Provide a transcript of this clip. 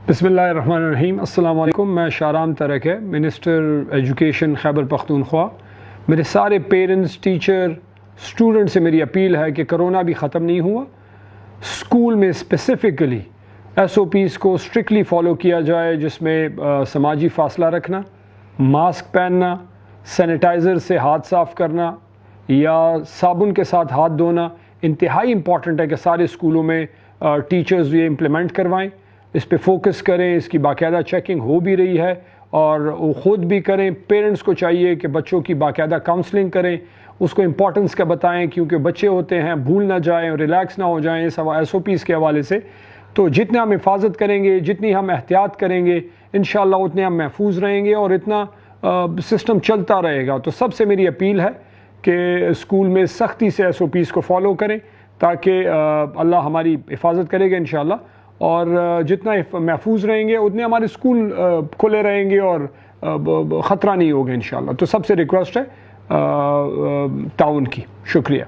बिस्मिल्लाहिर्रहमानिर्रहीम। अस्सलाम वालेकुम। मैं शाहराम तरक है, मिनिस्टर एजुकेशन खैबर पख्तूनख्वा। मेरे सारे पेरेंट्स, टीचर, स्टूडेंट से मेरी अपील है कि कोरोना भी ख़त्म नहीं हुआ। स्कूल में स्पेसिफ़िकली SOPs को स्ट्रिक्टली फ़ॉलो किया जाए, जिसमें समाजी फ़ासला रखना, मास्क पहनना, सैनिटाइज़र से हाथ साफ़ करना या साबुन के साथ हाथ धोना इंतहाई इम्पॉर्टेंट है कि सारे स्कूलों में टीचर्स ये इम्प्लीमेंट करवाएं। इस पे फोकस करें, इसकी बाकायदा चेकिंग हो भी रही है और वो ख़ुद भी करें। पेरेंट्स को चाहिए कि बच्चों की बाकायदा काउंसलिंग करें, उसको इम्पोर्टेंस का बताएं, क्योंकि बच्चे होते हैं भूल ना जाएं, रिलैक्स ना हो जाएं इस SOPs के हवाले से। तो जितने हम हिफाजत करेंगे, जितनी हम एहतियात करेंगे, इंशाअल्लाह उतने हम महफूज रहेंगे और इतना सिस्टम चलता रहेगा। तो सबसे मेरी अपील है कि स्कूल में सख्ती से SOPs को फॉलो करें, ताकि अल्लाह हमारी हिफाजत करेगा इंशाअल्लाह। और जितना महफूज रहेंगे उतने हमारे स्कूल खुले रहेंगे और ख़तरा नहीं होगा इंशाअल्लाह। तो सबसे रिक्वेस्ट है ताउन की। शुक्रिया।